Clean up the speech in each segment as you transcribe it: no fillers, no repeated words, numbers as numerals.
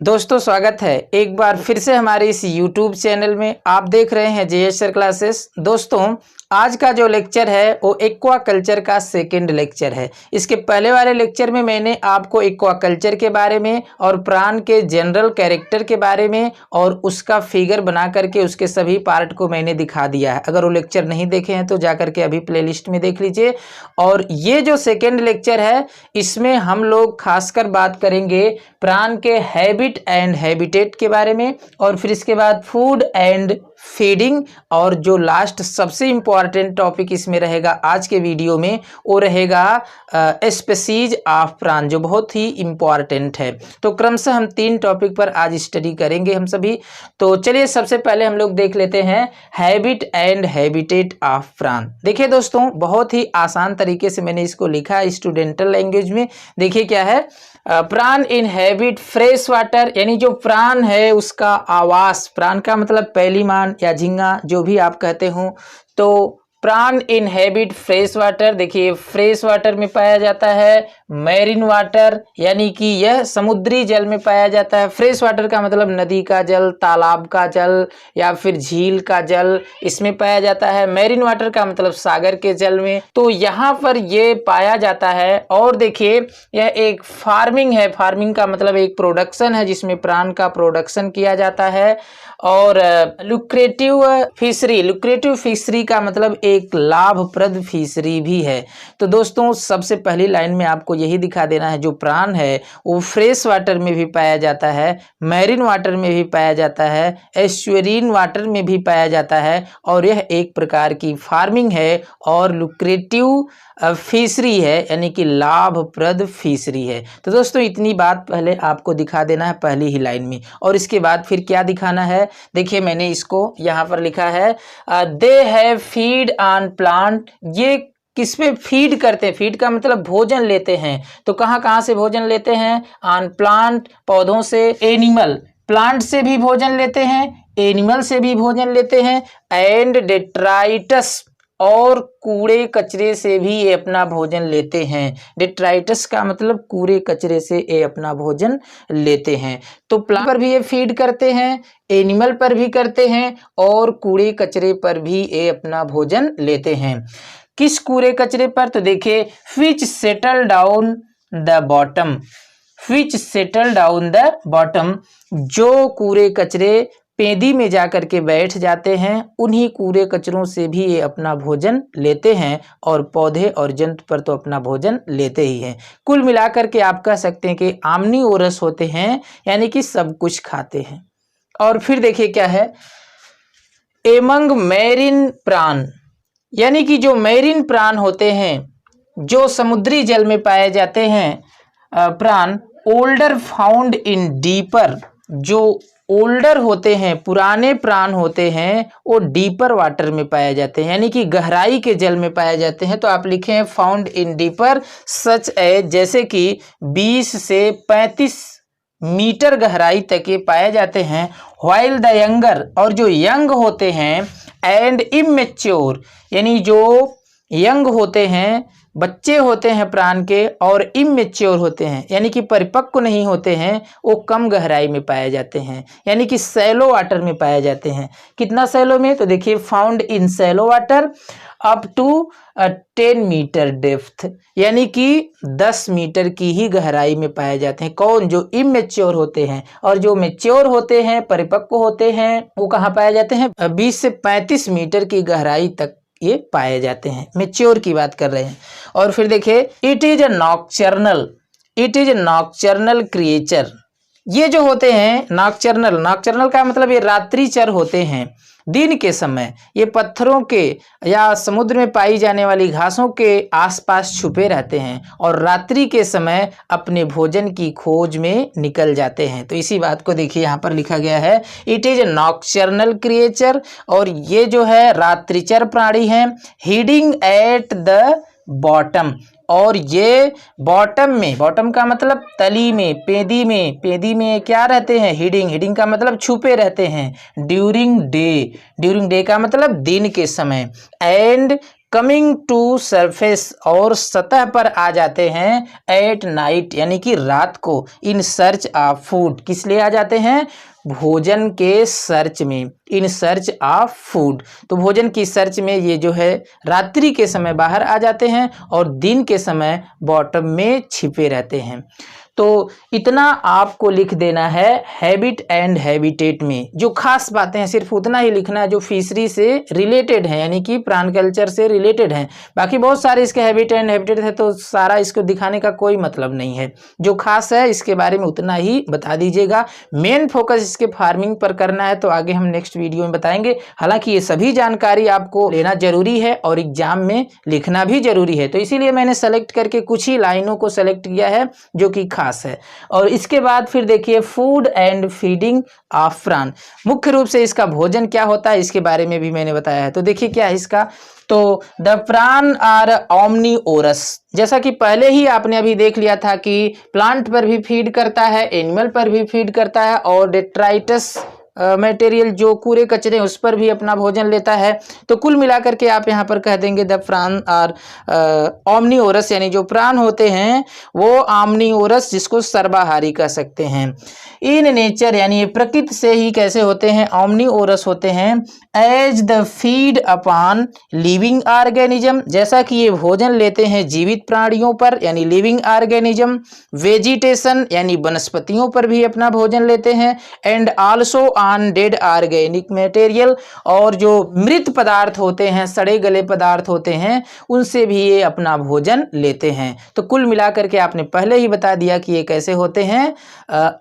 दोस्तों स्वागत है एक बार फिर से हमारे इस YouTube चैनल में। आप देख रहे हैं जेएस सर क्लासेस। दोस्तों आज का जो लेक्चर है वो एक्वा कल्चर का सेकंड लेक्चर है। इसके पहले वाले लेक्चर में मैंने आपको एक्वा कल्चर के बारे में और प्राण के जनरल कैरेक्टर के बारे में और उसका फिगर बना करके उसके सभी पार्ट को मैंने दिखा दिया है। अगर वो लेक्चर नहीं देखे हैं तो जा करके अभी प्लेलिस्ट में देख लीजिए। और ये जो सेकेंड लेक्चर है इसमें हम लोग खासकर बात करेंगे प्राण के हैबिट एंड हैबिटेट के बारे में, और फिर इसके बाद फूड एंड फीडिंग, और जो लास्ट सबसे इंपॉर्टेंट टॉपिक इसमें रहेगा आज के वीडियो में वो रहेगा स्पीशीज ऑफ प्राण, जो बहुत ही इंपॉर्टेंट है। तो क्रमशः हम 3 टॉपिक पर आज स्टडी करेंगे हम सभी। तो चलिए सबसे पहले हम लोग देख लेते हैं हैबिट एंड हैबिटेट ऑफ प्राण। देखिए दोस्तों बहुत ही आसान तरीके से मैंने इसको लिखा है स्टूडेंटल लैंग्वेज में। देखिए क्या है, प्राण इनहेबिट फ्रेश वाटर, यानी जो प्राण है उसका आवास, प्राण का मतलब पैलीमान या झींगा जो भी आप कहते हो, तो प्राण इनहेबिट फ्रेश वाटर। देखिए फ्रेश वाटर में पाया जाता है, मैरीन वाटर यानी कि यह समुद्री जल में पाया जाता है। फ्रेश वाटर का मतलब नदी का जल, तालाब का जल या फिर झील का जल, इसमें पाया जाता है। मैरीन वाटर का मतलब सागर के जल में। तो यहाँ पर ये पाया जाता है। और देखिए यह एक फार्मिंग है, फार्मिंग का मतलब एक प्रोडक्शन है जिसमें प्राण का प्रोडक्शन किया जाता है। और लुक्रेटिव फिशरी, लुक्रेटिव फिशरी का मतलब एक लाभप्रद फिशरी भी है। तो दोस्तों सबसे पहली लाइन में आपको यही दिखा देना है, जो प्राण है वो फ्रेश वाटर में भी पाया जाता है, मैरीन वाटर में भी पाया जाता है, एस्चुरीन वाटर में भी पाया जाता है, और यह एक प्रकार की फार्मिंग है और लुक्रेटिव फिशरी है, यानी कि लाभप्रद फिशरी है। तो दोस्तों इतनी बात पहले आपको दिखा देना है पहली ही लाइन में। और इसके बाद फिर क्या दिखाना है, देखिए मैंने इसको यहाँ पर लिखा है, they have feed on plant. ये किस पे फीड करते हैं, फीड का मतलब भोजन लेते हैं। तो कहाँ कहाँ से भोजन लेते हैं, ऑन प्लांट पौधों से, एनिमल प्लांट से भी भोजन लेते हैं, एनिमल से भी भोजन लेते हैं, एंड डेट्राइटस और कूड़े कचरे से भी ये अपना भोजन लेते हैं। डेट्राइटस का मतलब कूड़े कचरे से ये अपना भोजन लेते हैं। तो प्लांट पर भी ये फीड करते हैं, एनिमल पर भी करते हैं, और कूड़े कचरे पर भी ये अपना भोजन लेते हैं। किस कूड़े कचरे पर, तो देखिए which settle down the bottom, which settle down the bottom, जो कूड़े कचरे पेंदी में जाकर के बैठ जाते हैं, उन्हीं कूड़े कचरों से भी ये अपना भोजन लेते हैं। और पौधे और जंतु पर तो अपना भोजन लेते ही हैं। कुल मिलाकर के आप कह सकते हैं कि आम्निवोरस होते हैं, यानी कि सब कुछ खाते हैं। और फिर देखिए क्या है, एमंग मैरीन प्राण, यानी कि जो मैरीन प्राण होते हैं, जो समुद्री जल में पाए जाते हैं प्राण, ओल्डर फाउंड इन डीपर, जो ओल्डर होते हैं, पुराने प्राण होते हैं, वो डीपर वाटर में पाए जाते हैं, यानी कि गहराई के जल में पाए जाते हैं। तो आप लिखे हैं found in deeper such as, जैसे कि 20 से 35 मीटर गहराई तक ये पाए जाते हैं। व्हाइल द यंगर, और जो यंग होते हैं, एंड इमेच्योर, यानी जो यंग होते हैं, बच्चे होते हैं प्राण के, और इमेच्योर होते हैं यानी कि परिपक्व नहीं होते हैं, वो कम गहराई में पाए जाते हैं, यानी कि सैलो वाटर में पाए जाते हैं। कितना सैलो में, तो देखिए found in shallow water up to 10 metre depth, यानी कि 10 मीटर की ही गहराई में पाए जाते हैं। कौन, जो इमेच्योर होते हैं। और जो मेच्योर होते हैं, परिपक्व होते हैं, वो कहाँ पाए जाते हैं, 20 से 35 मीटर की गहराई तक ये पाए जाते हैं। मेच्योर की बात कर रहे हैं। और फिर देखिए it is a nocturnal, it is a nocturnal creature. ये जो होते हैं नॉकचर्नल, नॉकचर्नल का मतलब ये रात्रिचर होते हैं। दिन के समय ये पत्थरों के या समुद्र में पाई जाने वाली घासों के आसपास छुपे रहते हैं, और रात्रि के समय अपने भोजन की खोज में निकल जाते हैं। तो इसी बात को देखिए यहाँ पर लिखा गया है, इट इज नॉकचर्नल क्रिएचर, और ये जो है रात्रिचर प्राणी हैं। हीडिंग एट द बॉटम, और ये बॉटम में, बॉटम का मतलब तली में, पेदी में, पेदी में क्या रहते हैं, हिडिंग, हिडिंग का मतलब छुपे रहते हैं। ड्यूरिंग डे, ड्यूरिंग डे का मतलब दिन के समय, एंड कमिंग टू सरफेस और सतह पर आ जाते हैं एट नाइट यानी कि रात को इन सर्च ऑफ फूड। किस लिए आ जाते हैं? भोजन के सर्च में, इन सर्च ऑफ फूड। तो भोजन की सर्च में ये जो है रात्रि के समय बाहर आ जाते हैं और दिन के समय बॉटम में छिपे रहते हैं। तो इतना आपको लिख देना है हैबिट एंड हैबिटेट में। जो खास बातें हैं सिर्फ उतना ही लिखना है जो फिशरी से रिलेटेड है यानी कि प्राण कल्चर से रिलेटेड है। बाकी बहुत सारे इसके हैबिट एंड हैबिटेट है तो सारा इसको दिखाने का कोई मतलब नहीं है। जो खास है इसके बारे में उतना ही बता दीजिएगा। मेन फोकस इसके फार्मिंग पर करना है तो आगे हम नेक्स्ट वीडियो में बताएंगे। हालांकि ये सभी जानकारी आपको लेना जरूरी है और एग्जाम में लिखना भी जरूरी है, तो इसीलिए मैंने सेलेक्ट करके कुछ ही लाइनों को सेलेक्ट किया है जो कि खास है। और इसके बाद फिर देखिए फूड एंड फीडिंग ऑफ प्राण। मुख्य रूप से इसका भोजन क्या होता है इसके बारे में भी मैंने बताया है। तो देखिए क्या है इसका, तो द प्राण आर ओमनीओरस। जैसा कि पहले ही आपने अभी देख लिया था कि प्लांट पर भी फीड करता है, एनिमल पर भी फीड करता है और डेट्राइटस मटेरियल जो कूड़े कचरे उस पर भी अपना भोजन लेता है। तो कुल मिलाकर के आप यहाँ पर कह देंगे द प्राण आर ओमनीओरस, यानी जो प्राण होते हैं वो ओमनीओरस जिसको सर्वाहारी कह सकते हैं। इन नेचर यानी प्रकृति से ही कैसे होते हैं, ओमनीओरस होते हैं। As they feed upon living organism, जैसा कि ये भोजन लेते हैं जीवित प्राणियों पर यानी लिविंग ऑर्गेनिज्म। वेजिटेशन यानी वनस्पतियों पर भी अपना भोजन लेते हैं। And also on dead organic material, और जो मृत पदार्थ होते हैं, सड़े गले पदार्थ होते हैं, उनसे भी ये अपना भोजन लेते हैं। तो कुल मिलाकर के आपने पहले ही बता दिया कि ये कैसे होते हैं,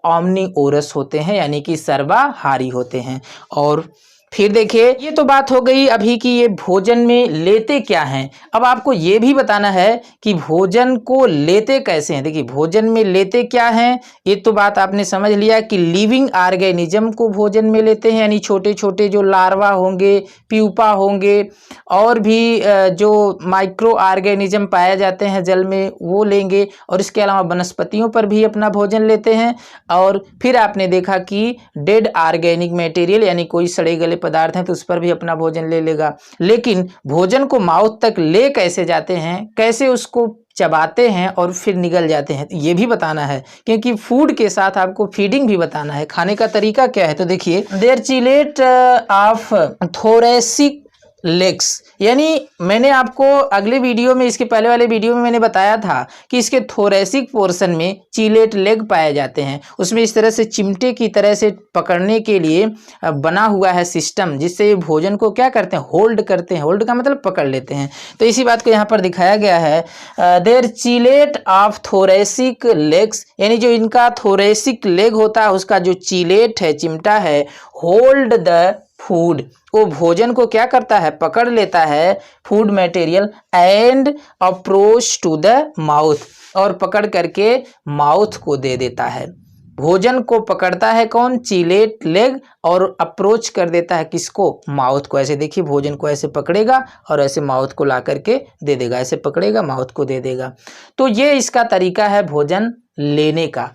ओमनीओरस होते हैं यानी कि सर्वाहारी होते हैं। और फिर देखिए ये तो बात हो गई अभी कि ये भोजन में लेते क्या हैं। अब आपको ये भी बताना है कि भोजन को लेते कैसे हैं। देखिए भोजन में लेते क्या हैं, ये तो बात आपने समझ लिया कि लिविंग ऑर्गेनिज्म को भोजन में लेते हैं, यानी छोटे छोटे जो लार्वा होंगे, प्यूपा होंगे और भी जो माइक्रो ऑर्गेनिज्म पाए जाते हैं जल में वो लेंगे। और इसके अलावा वनस्पतियों पर भी अपना भोजन लेते हैं। और फिर आपने देखा कि डेड ऑर्गेनिक मटेरियल यानी कोई सड़े गले पदार्थ हैं तो उस पर भी अपना भोजन ले लेगा। लेकिन भोजन को माउथ तक ले कैसे जाते हैं, कैसे उसको चबाते हैं और फिर निगल जाते हैं, ये भी बताना है, क्योंकि फूड के साथ आपको फीडिंग भी बताना है। खाने का तरीका क्या है, तो देखिए they're chelate of thoracic legs, यानी मैंने आपको अगले वीडियो में, इसके पहले वाले वीडियो में मैंने बताया था कि इसके थोरेसिक पोर्शन में चिलेट लेग पाए जाते हैं। उसमें इस तरह से चिमटे की तरह से पकड़ने के लिए बना हुआ है सिस्टम, जिससे ये भोजन को क्या करते हैं, होल्ड करते हैं। होल्ड का मतलब पकड़ लेते हैं। तो इसी बात को यहाँ पर दिखाया गया है। They're chelate of thoracic legs, यानी जो इनका थोरेसिक लेग होता है उसका जो चिलेट है, चिमटा है, होल्ड द फूड, वो भोजन को क्या करता है, पकड़ लेता है, food material, and approach to the mouth, और पकड़ करके माउथ को दे देता है। भोजन को पकड़ता है कौन, चिलेट लेग, और अप्रोच कर देता है किसको, माउथ को। ऐसे देखिए भोजन को ऐसे पकड़ेगा और ऐसे माउथ को ला करके दे देगा, ऐसे पकड़ेगा माउथ को दे देगा। तो ये इसका तरीका है भोजन लेने का।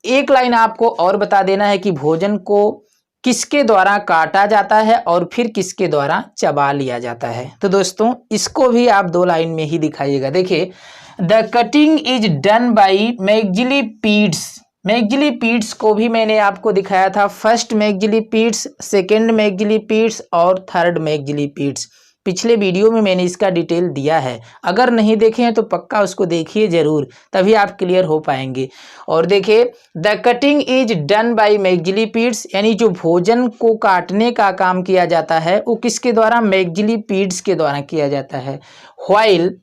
एक लाइन आपको और बता देना है कि भोजन को किसके द्वारा काटा जाता है और फिर किसके द्वारा चबा लिया जाता है। तो दोस्तों इसको भी आप 2 लाइन में ही दिखाइएगा। देखिए the cutting is done by maxillipeds. Maxillipeds को भी मैंने आपको दिखाया था, फर्स्ट मैग्जिलिपीड्स, सेकेंड मैग्जिलिपीड्स और थर्ड मैग्जिलिपीड्स। पिछले वीडियो में मैंने इसका डिटेल दिया है, अगर नहीं देखे हैं तो पक्का उसको देखिए जरूर, तभी आप क्लियर हो पाएंगे। और देखिए the cutting is done by maxillipeds, यानी जो भोजन को काटने का काम किया जाता है वो किसके द्वारा, मैग्जिलिपीड्स के द्वारा किया जाता है। व्हाइल,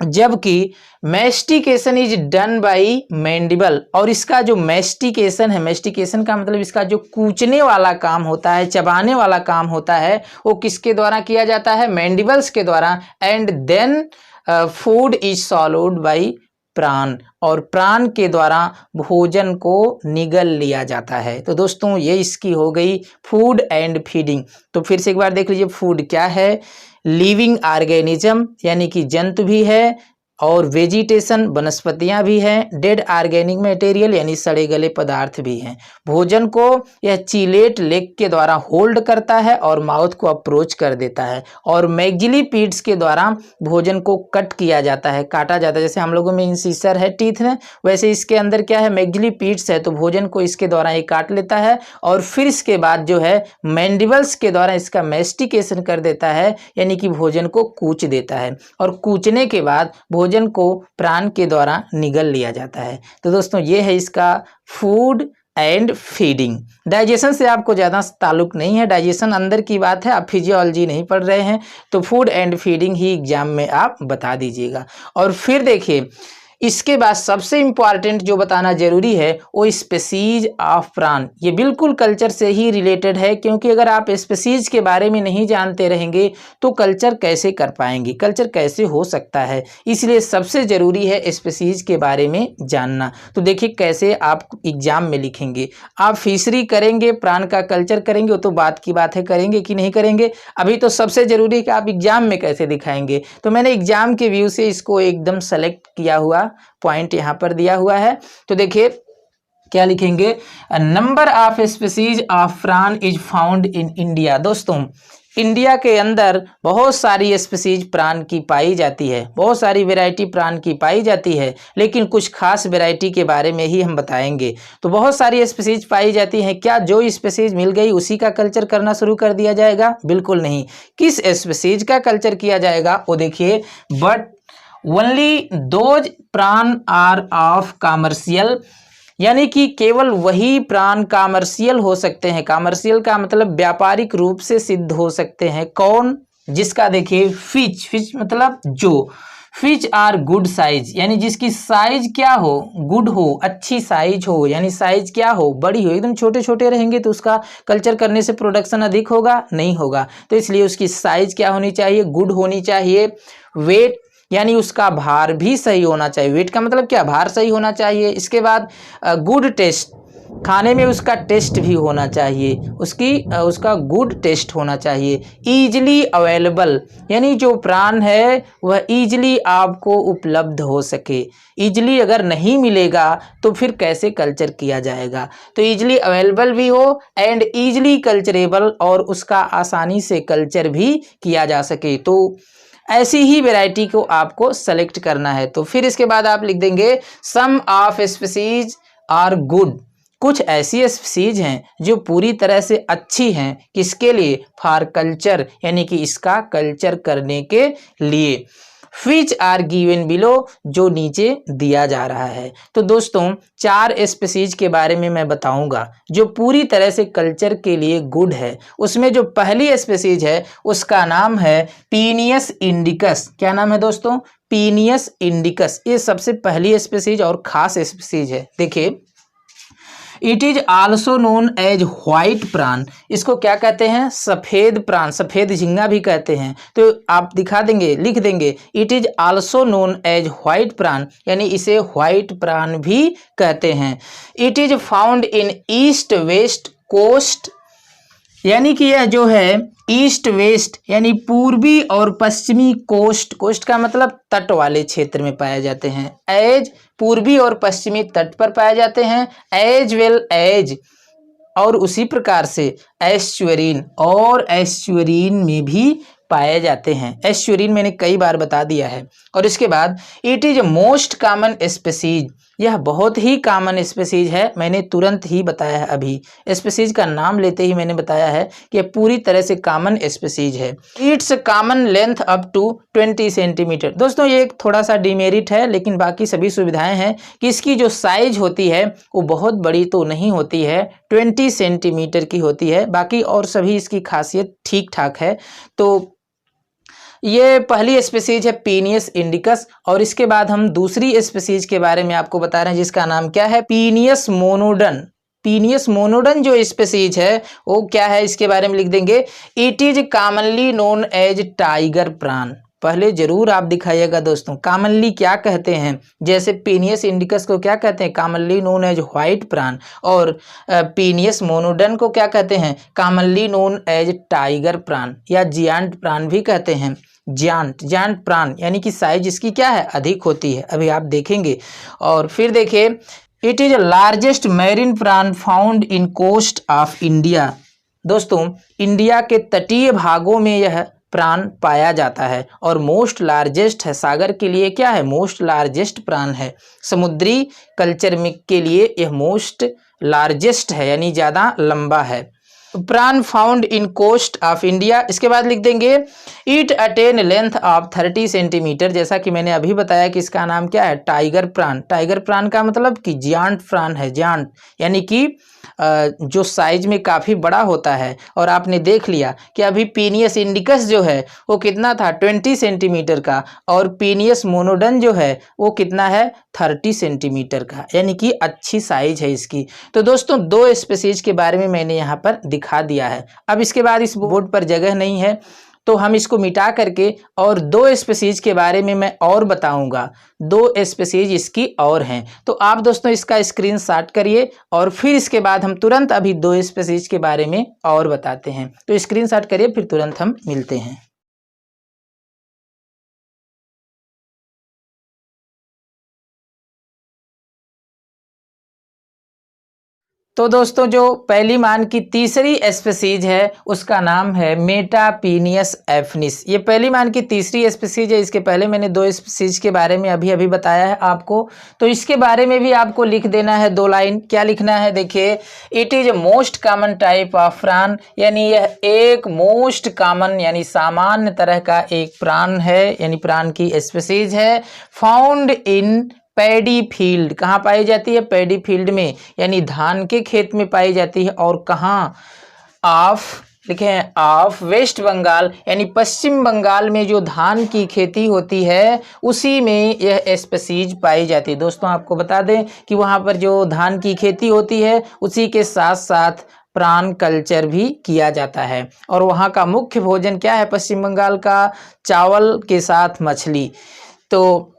जबकि mastication is done by mandible, और इसका जो मैस्टिकेशन है, मैस्टिकेशन का मतलब इसका जो कूचने वाला काम होता है, चबाने वाला काम होता है, वो किसके द्वारा किया जाता है, मैंडिबल्स के द्वारा। And then food is swallowed by prawn, और प्राण के द्वारा भोजन को निगल लिया जाता है। तो दोस्तों ये इसकी हो गई फूड एंड फीडिंग। तो फिर से एक बार देख लीजिए, फूड क्या है, लिविंग ऑर्गेनिज्म यानी कि जंतु भी है, और वेजिटेशन वनस्पतियां भी हैं, डेड ऑर्गेनिक मटेरियल यानी सड़े गले पदार्थ भी हैं। भोजन को यह चिलेट लेग के द्वारा होल्ड करता है और माउथ को अप्रोच कर देता है, और मैग्जिलिपिड्स के द्वारा भोजन को कट किया जाता है, काटा जाता है। जैसे हम लोगों में इंसिसर है टीथ में, वैसे इसके अंदर क्या है, मैग्जिलिपिड्स है, तो भोजन को इसके द्वारा ये काट लेता है और फिर इसके बाद जो है मैंडिबल्स के द्वारा इसका मैस्टिकेशन कर देता है, यानी कि भोजन को कूच देता है, और कूचने के बाद भोजन को प्राण के द्वारा निगल लिया जाता है। तो दोस्तों ये है इसका फूड एंड फीडिंग। डाइजेशन से आपको ज़्यादा ताल्लुक नहीं है, डाइजेशन अंदर की बात है, आप फिजियोलॉजी नहीं पढ़ रहे हैं, तो food and feeding he exam में आप बता दीजिएगा। और फिर देखिए इसके बाद सबसे इम्पॉर्टेंट जो बताना जरूरी है वो स्पीसीज ऑफ प्राण। ये बिल्कुल कल्चर से ही रिलेटेड है, क्योंकि अगर आप स्पीसीज के बारे में नहीं जानते रहेंगे तो कल्चर कैसे कर पाएंगे, कल्चर कैसे हो सकता है। इसलिए सबसे ज़रूरी है स्पीसीज के बारे में जानना। तो देखिए कैसे आप एग्जाम में लिखेंगे। आप फिशरी करेंगे, प्राण का कल्चर करेंगे, वो तो बात की बात है, करेंगे कि नहीं करेंगे। अभी तो सबसे ज़रूरी है कि आप एग्जाम में कैसे दिखाएंगे। तो मैंने एग्जाम के व्यू से इसको एकदम सेलेक्ट किया हुआ पॉइंट यहां पर दिया हुआ है। तो देखिए क्या लिखेंगे, नंबर ऑफ स्पीसीज ऑफ प्राण इज फाउंड इन इंडिया। दोस्तों इंडिया के अंदर बहुत सारी स्पीसीज प्राण की पाई जाती है, बहुत सारी वैरायटी प्राण की पाई जाती है, लेकिन कुछ खास वैरायटी के बारे में ही हम बताएंगे। तो बहुत सारी स्पीसीज पाई जाती हैं, क्या जो स्पीसीज मिल गई उसी का कल्चर करना शुरू कर दिया जाएगा? बिल्कुल नहीं। किस स्पीसीज का कल्चर किया जाएगा वो देखिए, बट ओनली दोज प्राण आर ऑफ कॉमर्शियल, यानी कि केवल वही प्राण कॉमर्शियल हो सकते हैं। कॉमर्शियल का मतलब व्यापारिक रूप से सिद्ध हो सकते हैं। कौन? जिसका देखिए फिश, फिश मतलब जो, फिश आर गुड साइज, यानी जिसकी साइज क्या हो, गुड हो, अच्छी साइज हो, यानी साइज क्या हो, बड़ी हो। एकदम छोटे छोटे रहेंगे तो उसका कल्चर करने से प्रोडक्शन अधिक होगा? नहीं होगा। तो इसलिए उसकी साइज क्या होनी चाहिए? गुड होनी चाहिए। वेट यानी उसका भार भी सही होना चाहिए। वेट का मतलब क्या? भार सही होना चाहिए। इसके बाद गुड टेस्ट, खाने में उसका टेस्ट भी होना चाहिए, उसका गुड टेस्ट होना चाहिए। ईजिली अवेलेबल, यानी जो प्राण है वह ईजिली आपको उपलब्ध हो सके। ईजिली अगर नहीं मिलेगा तो फिर कैसे कल्चर किया जाएगा? तो ईजिली अवेलेबल भी हो एंड ईजिली कल्चरेबल, और उसका आसानी से कल्चर भी किया जा सके। तो ऐसी ही वैरायटी को आपको सेलेक्ट करना है। तो फिर इसके बाद आप लिख देंगे सम ऑफ स्पीसीज आर गुड। कुछ ऐसी स्पीसीज हैं जो पूरी तरह से अच्छी हैं, किसके लिए? फॉर कल्चर, यानी कि इसका कल्चर करने के लिए। विच आर गिवन बिलो, जो नीचे दिया जा रहा है। तो दोस्तों 4 स्पीसीज के बारे में मैं बताऊंगा जो पूरी तरह से कल्चर के लिए गुड है। उसमें जो पहली स्पीसीज है उसका नाम है पीनियस इंडिकस। क्या नाम है दोस्तों? Penaeus indicus. ये सबसे पहली स्पीसीज और खास स्पीसीज है। देखिए it is also known as white prawn. इसको क्या कहते हैं? सफेद प्राण, सफेद झींगा भी कहते हैं। तो आप दिखा देंगे, लिख देंगे it is also known as white prawn, यानी इसे व्हाइट प्राण भी कहते हैं। It is found in east west coast, यानी कि यह जो है ईस्ट वेस्ट यानी पूर्वी और पश्चिमी कोस्ट, कोस्ट का मतलब तट वाले क्षेत्र में पाए जाते हैं। एज पूर्वी और पश्चिमी तट पर पाए जाते हैं। एज वेल एज, और उसी प्रकार से एस्चुअरीन, और एस्चुअरीन में भी पाए जाते हैं। एस्चुअरीन मैंने कई बार बता दिया है। और इसके बाद it is most common species, यह बहुत ही कॉमन स्पीसीज है। मैंने तुरंत ही बताया है, अभी स्पीसीज का नाम लेते ही मैंने बताया है कि यह पूरी तरह से कॉमन स्पीसीज है। Its common length up to 20 centimetre. दोस्तों ये एक थोड़ा सा डिमेरिट है, लेकिन बाकी सभी सुविधाएं हैं कि इसकी जो साइज होती है वो बहुत बड़ी तो नहीं होती है, 20 सेंटीमीटर की होती है। बाकी और सभी इसकी खासियत ठीक ठाक है। तो ये पहली स्पीसीज है पीनियस इंडिकस। और इसके बाद हम दूसरी स्पीसीज के बारे में आपको बता रहे हैं जिसका नाम क्या है? पीनियस मोनोडन। पीनियस मोनोडन जो स्पीसीज है वो क्या है, इसके बारे में लिख देंगे it is commonly known as tiger prawn. पहले जरूर आप दिखाइएगा दोस्तों, कॉमनली क्या कहते हैं। जैसे पीनियस इंडिकस को क्या कहते हैं? कॉमनली नोन एज व्हाइट प्राण। और पीनियस मोनोडन को क्या कहते हैं? कॉमनली नोन एज टाइगर प्राण या जियांट प्राण भी कहते हैं। जायंट प्राण, यानी कि साइज इसकी क्या है, अधिक होती है, अभी आप देखेंगे। और फिर देखिए, it is largest marine prawn found in coast of India. दोस्तों, इंडिया के तटीय भागों में यह प्राण पाया जाता है और मोस्ट लार्जेस्ट है, सागर के लिए क्या है, मोस्ट लार्जेस्ट प्राण है। समुद्री कल्चर में के लिए यह मोस्ट लार्जेस्ट है, यानी ज़्यादा लंबा है। Prawn found in coast of India. इसके बाद लिख देंगे it attain length of 30 centimetre. जैसा कि मैंने अभी बताया कि इसका नाम क्या है, टाइगर प्राण। टाइगर प्राण का मतलब कि जायंट प्राण है, जायंट यानी कि जो साइज में काफ़ी बड़ा होता है। और आपने देख लिया कि अभी पीनियस इंडिकस जो है वो कितना था, 20 सेंटीमीटर का, और पीनियस मोनोडन जो है वो कितना है, 30 सेंटीमीटर का, यानी कि अच्छी साइज है इसकी। तो दोस्तों, दो स्पीशीज के बारे में मैंने यहाँ पर दिखा दिया है। अब इसके बाद इस बोर्ड पर जगह नहीं है तो हम इसको मिटा करके और दो स्पीशीज के बारे में मैं और बताऊंगा। दो स्पीशीज इसकी और हैं, तो आप दोस्तों इसका स्क्रीनशॉट करिए और फिर इसके बाद हम तुरंत अभी दो स्पीशीज के बारे में और बताते हैं। तो स्क्रीनशॉट करिए, फिर तुरंत हम मिलते हैं। तो दोस्तों, जो पहली मान की तीसरी स्पीशीज है उसका नाम है मेटापिनियस एफनिस। ये पहली मान की तीसरी स्पीशीज है। इसके पहले मैंने दो स्पीशीज के बारे में अभी बताया है आपको, तो इसके बारे में भी आपको लिख देना है 2 लाइन। क्या लिखना है, देखिए, it is most common type of प्राण, यानी यह एक मोस्ट कॉमन यानी सामान्य तरह का एक प्राण है, यानी प्राण की स्पीशीज है। फाउंड इन पैडी फील्ड, कहाँ पाई जाती है, पैडी फील्ड में, यानी धान के खेत में पाई जाती है। और कहाँ, ऑफ, लिखे हैं ऑफ वेस्ट बंगाल, यानी पश्चिम बंगाल में जो धान की खेती होती है उसी में यह स्पीशीज पाई जाती है। दोस्तों, आपको बता दें कि वहाँ पर जो धान की खेती होती है उसी के साथ साथ प्राण कल्चर भी किया जाता है। और वहाँ का मुख्य भोजन क्या है, पश्चिम बंगाल का, चावल के साथ मछली। तो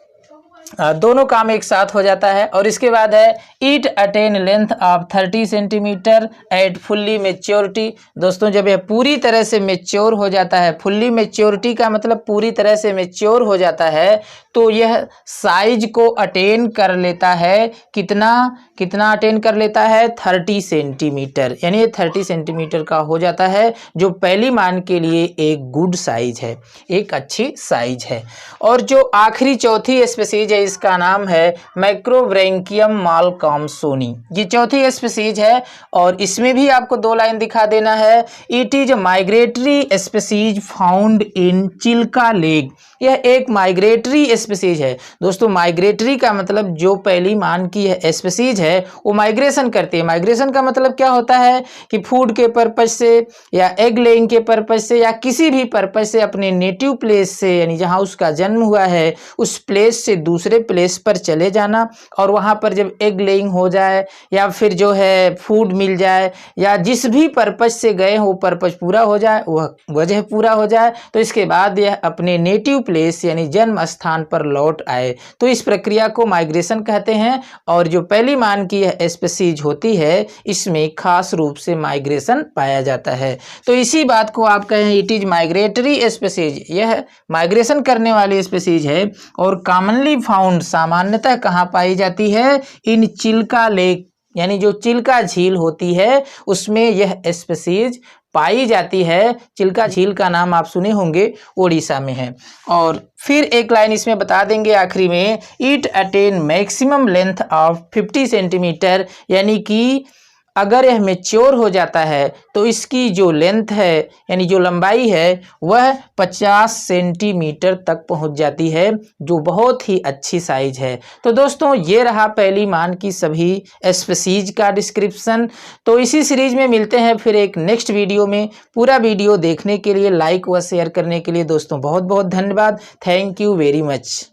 दोनों काम एक साथ हो जाता है। और इसके बाद है it attain length of 30 centimetre at fully maturity. दोस्तों, जब यह पूरी तरह से मेच्योर हो जाता है, फुल्ली मेच्योरिटी का मतलब पूरी तरह से मेच्योर हो जाता है, तो यह साइज को अटेन कर लेता है, कितना अटेन कर लेता है, 30 सेंटीमीटर, यानी 30 सेंटीमीटर का हो जाता है, जो पहली मान के लिए एक गुड साइज है, एक अच्छी साइज है। और जो आखिरी चौथी स्पीशीज है इसका नाम है मैक्रोब्रैंकियम मालकॉम्सोनी। ये चौथी स्पीशीज है और इसमें भी आपको 2 लाइन दिखा देना है। It is migratory species found in Chilka lake. यह एक माइग्रेटरी स्पीशीज है। दोस्तों, माइग्रेटरी का मतलब जो पहली मान की स्पीशीज है वो माइग्रेशन करती है। माइग्रेशन का मतलब क्या होता है कि फूड के पर्पज से या एग लेइंग के पर्पज से या किसी भी पर्पज से अपने नेटिव प्लेस से, यानी जहाँ उसका जन्म हुआ है उस प्लेस से दूसरे प्लेस पर चले जाना, और वहाँ पर जब एग लेइंग हो जाए या फिर जो है फूड मिल जाए या जिस भी पर्पज से गए वो पर्पज पूरा हो जाए, वह वजह पूरा हो जाए, तो इसके बाद यह अपने नेटिव प्लेस यानी जन्म स्थान पर लौट आए, तो इस प्रक्रिया को माइग्रेशन कहते हैं। और जो पहली मान की यह स्पीशीज होती है इसमें खास रूप से माइग्रेशन पाया जाता है। तो इसी बात को आप कहें इट इज माइग्रेटरी स्पीशीज, यह माइग्रेशन करने वाली स्पीशीज है। और कॉमनली फाउंड, सामान्यतः कहाँ पाई जाती है, इन चिल्का लेक, यानी जो चिल्का झील होती है उसमें यह स्पीशीज पाई जाती है। चिल्का झील का नाम आप सुने होंगे, ओडिशा में है। और फिर एक लाइन इसमें बता देंगे आखिरी में, it attain maximum length of 50 centimetre, यानी कि अगर यह मेच्योर हो जाता है तो इसकी जो लेंथ है यानी जो लंबाई है वह 50 सेंटीमीटर तक पहुंच जाती है, जो बहुत ही अच्छी साइज है। तो दोस्तों, ये रहा पहली मान की सभी स्पीशीज का डिस्क्रिप्शन। तो इसी सीरीज में मिलते हैं फिर एक नेक्स्ट वीडियो में। पूरा वीडियो देखने के लिए, लाइक व शेयर करने के लिए दोस्तों बहुत बहुत धन्यवाद। Thank you very much.